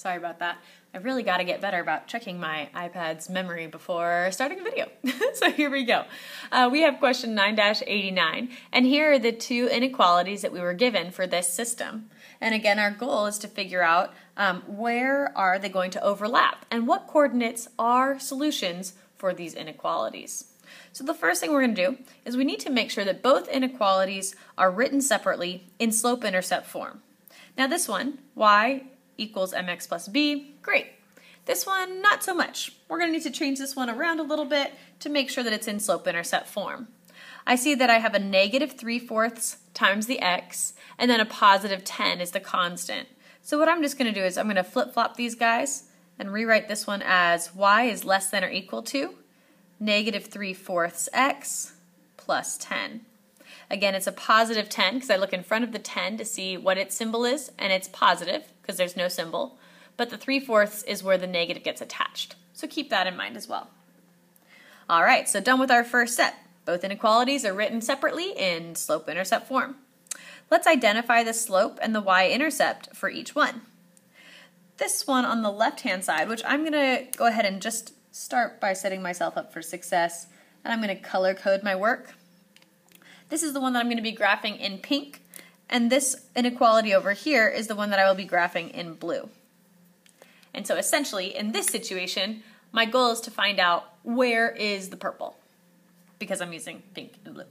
Sorry about that. I really got to get better about checking my iPad's memory before starting a video. So here we go. We have question 9-89, and here are the two inequalities that we were given for this system. And again, our goal is to figure out where are they going to overlap and what coordinates are solutions for these inequalities. So the first thing we're going to do is we need to make sure that both inequalities are written separately in slope-intercept form. Now this one, y equals mx plus b, great. This one, not so much. We're going to need to change this one around a little bit to make sure that it's in slope-intercept form. I see that I have a negative 3/4 times the x, and then a positive 10 is the constant. So what I'm just going to do is I'm going to flip-flop these guys and rewrite this one as y is less than or equal to negative 3/4 x plus 10. Again, it's a positive 10 because I look in front of the 10 to see what its symbol is, and it's positive because there's no symbol. But the 3/4 is where the negative gets attached. So keep that in mind as well. All right, so done with our first step. Both inequalities are written separately in slope-intercept form. Let's identify the slope and the y-intercept for each one. This one on the left-hand side, which I'm going to go ahead and just start by setting myself up for success, and I'm going to color code my work. This is the one that I'm going to be graphing in pink, and this inequality over here is the one that I will be graphing in blue. And so essentially, in this situation, my goal is to find out where is the purple, because I'm using pink and blue.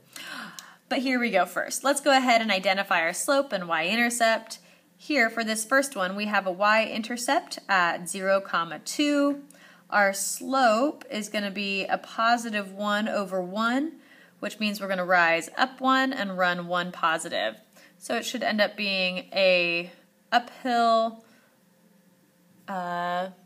But here we go first. Let's go ahead and identify our slope and y-intercept. Here, for this first one, we have a y-intercept at 0, 2. Our slope is going to be a positive 1 over 1, which means we're going to rise up 1 and run 1 positive. So it should end up being a uphill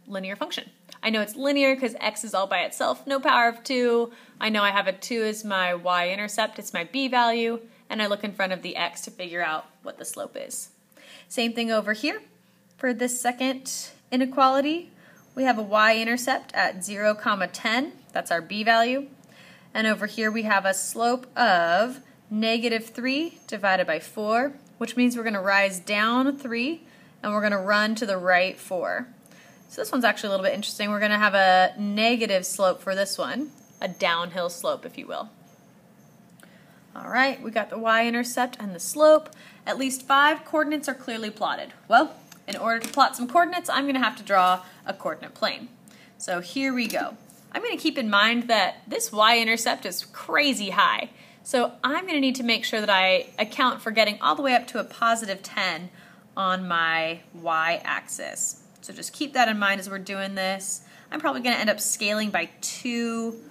linear function. I know it's linear because x is all by itself, no power of 2. I know I have a 2 as my y-intercept, it's my b value, and I look in front of the x to figure out what the slope is. Same thing over here. For this second inequality, we have a y-intercept at 0, 10. That's our b value. And over here we have a slope of negative 3 divided by 4, which means we're going to rise down 3 and we're going to run to the right 4. So this one's actually a little bit interesting. We're going to have a negative slope for this one, a downhill slope, if you will. All right, we got the y-intercept and the slope. At least 5 coordinates are clearly plotted. Well, in order to plot some coordinates, I'm going to have to draw a coordinate plane. So here we go. I'm going to keep in mind that this y-intercept is crazy high. So I'm going to need to make sure that I account for getting all the way up to a positive 10 on my y-axis. So just keep that in mind as we're doing this. I'm probably going to end up scaling by 2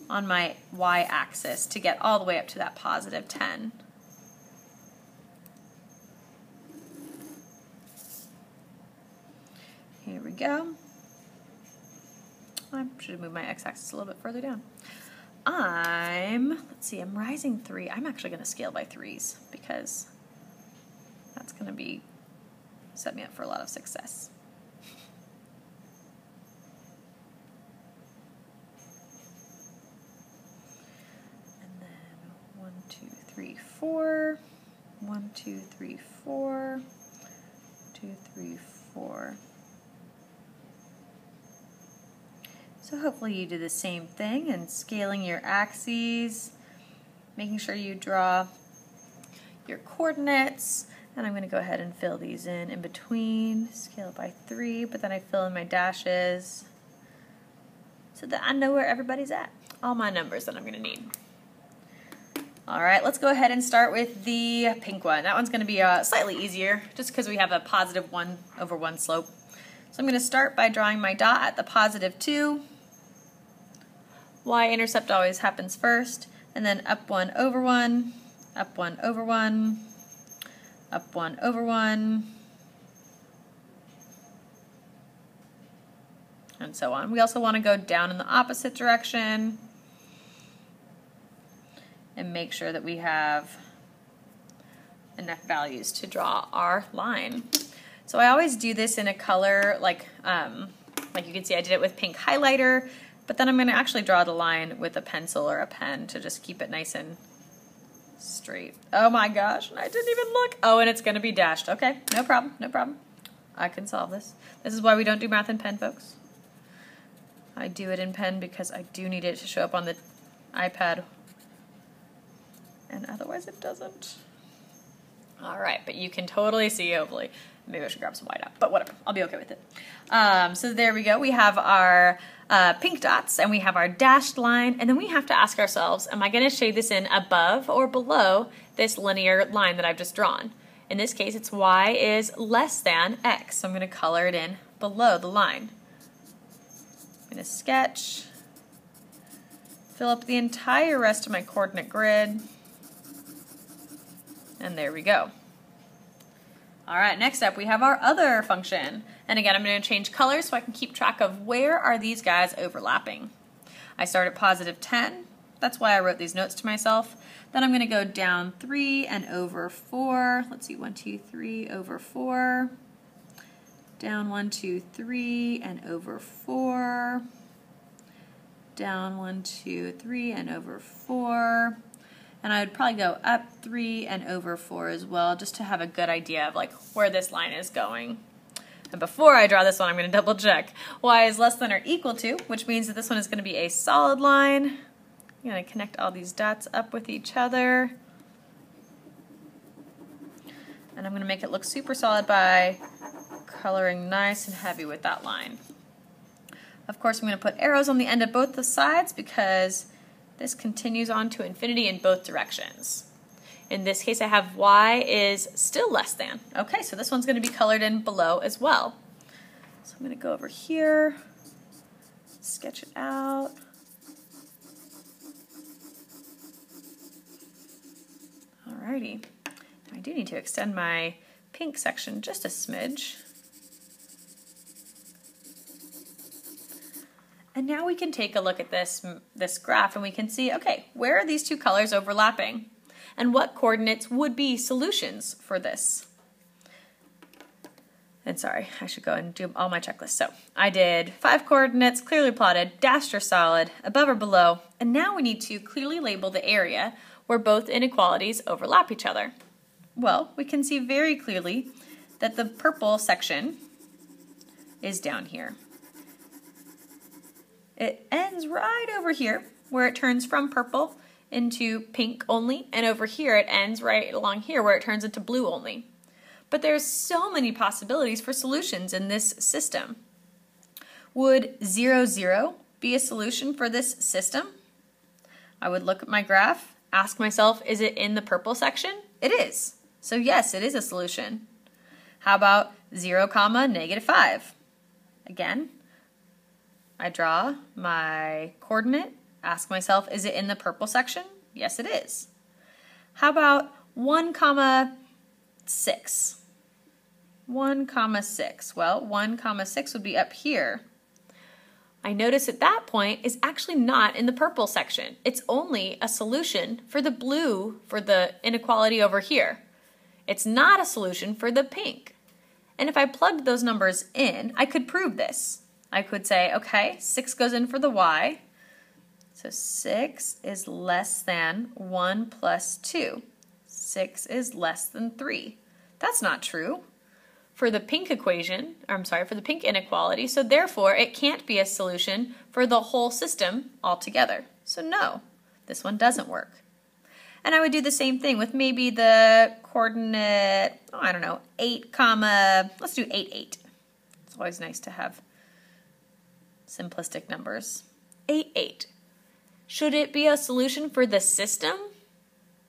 on my y-axis to get all the way up to that positive 10. Here we go. I should have moved my x-axis a little bit further down. Let's see, I'm rising 3. I'm actually going to scale by 3s because that's going to set me up for a lot of success. And then 1, 2, 3, 4. 1, 2, 3, 4. 2, 3, 4. So hopefully you do the same thing and scaling your axes, making sure you draw your coordinates, and I'm going to go ahead and fill these in between, scale by 3, but then I fill in my dashes so that I know where everybody's at, all my numbers that I'm going to need. All right, let's go ahead and start with the pink one. That one's going to be slightly easier just because we have a positive 1 over 1 slope. So I'm going to start by drawing my dot at the positive 2. Y-intercept always happens first, and then up 1 over 1, up 1 over 1, up 1 over 1, and so on. We also want to go down in the opposite direction and make sure that we have enough values to draw our line. So I always do this in a color like you can see I did it with pink highlighter, but then I'm going to actually draw the line with a pencil or a pen to just keep it nice and straight. Oh my gosh, I didn't even look. Oh, and it's going to be dashed. Okay, no problem, no problem. I can solve this. This is why we don't do math in pen, folks. I do it in pen because I do need it to show up on the iPad, and otherwise it doesn't. All right, but you can totally see, hopefully. Maybe I should grab some white out, but whatever. I'll be okay with it. So there we go. We have our pink dots, and we have our dashed line, and then we have to ask ourselves, am I going to shade this in above or below this linear line that I've just drawn? In this case, it's y is less than x, so I'm going to color it in below the line. I'm going to sketch, fill up the entire rest of my coordinate grid, and there we go. All right, next up we have our other function. And again, I'm going to change colors so I can keep track of where are these guys overlapping. I start at positive 10. That's why I wrote these notes to myself. Then I'm going to go down 3 and over 4. Let's see, 1, 2, 3 over 4. Down 1, 2, 3 and over 4. Down 1, 2, 3 and over 4. And I would probably go up 3 and over 4 as well, just to have a good idea of like where this line is going. And before I draw this one, I'm going to double check. Y is less than or equal to, which means that this one is going to be a solid line. I'm going to connect all these dots up with each other. And I'm going to make it look super solid by coloring nice and heavy with that line. Of course, I'm going to put arrows on the end of both the sides because this continues on to infinity in both directions. In this case, I have y is still less than. Okay, so this one's going to be colored in below as well. So I'm going to go over here, sketch it out. Alrighty. I do need to extend my pink section just a smidge. And now we can take a look at this graph and we can see, okay, where are these two colors overlapping? And what coordinates would be solutions for this? And sorry, I should go and do all my checklists. So I did 5 coordinates, clearly plotted, dashed or solid, above or below, and now we need to clearly label the area where both inequalities overlap each other. Well, we can see very clearly that the purple section is down here. It ends right over here where it turns from purple into pink only, and over here it ends right along here where it turns into blue only. But there's so many possibilities for solutions in this system. Would 0, 0 be a solution for this system? I would look at my graph, ask myself, is it in the purple section? It is. So yes, it is a solution. How about 0, negative 5? Again, I draw my coordinate, ask myself, is it in the purple section? Yes, it is. How about 1, 6? 1, 6. Well, 1, 6 would be up here. I notice at that point is actually not in the purple section. It's only a solution for the blue, for the inequality over here. It's not a solution for the pink. And if I plugged those numbers in, I could prove this. I could say, okay, 6 goes in for the y, so 6 is less than 1 plus 2. 6 is less than 3. That's not true for the pink equation, or I'm sorry, for the pink inequality, so therefore it can't be a solution for the whole system altogether. So no, this one doesn't work. And I would do the same thing with maybe the coordinate, oh, I don't know, 8, let's do 8, 8. It's always nice to have simplistic numbers. 8, 8. Should it be a solution for the system?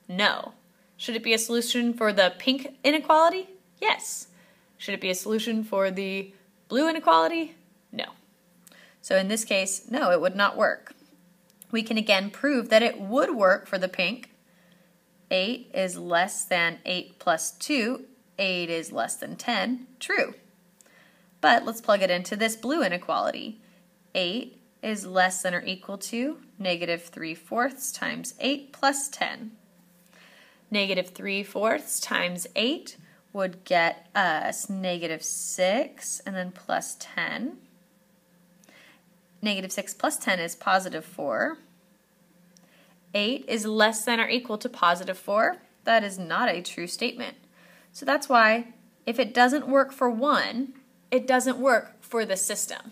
No. Should it be a solution for the pink inequality? Yes. Should it be a solution for the blue inequality? No. So in this case, no, it would not work. We can again prove that it would work for the pink. 8 is less than 8 plus 2. 8 is less than 10. True. But let's plug it into this blue inequality. 8 is less than or equal to negative 3/4 times 8 plus 10. Negative 3/4 times 8 would get us negative 6 and then plus 10. Negative 6 plus 10 is positive 4. 8 is less than or equal to positive 4. That is not a true statement. So that's why if it doesn't work for one, it doesn't work for the system.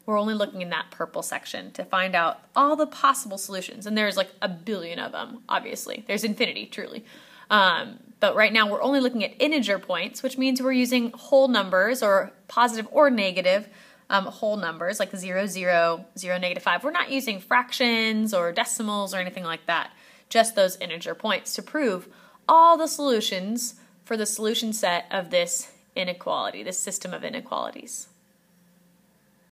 We're only looking in that purple section to find out all the possible solutions. And there's like a billion of them, obviously. There's infinity, truly. But right now we're only looking at integer points, which means we're using whole numbers or positive or negative whole numbers like 0, 0, 0, -5. We're not using fractions or decimals or anything like that. Just those integer points to prove all the solutions for the solution set of this inequality, this system of inequalities.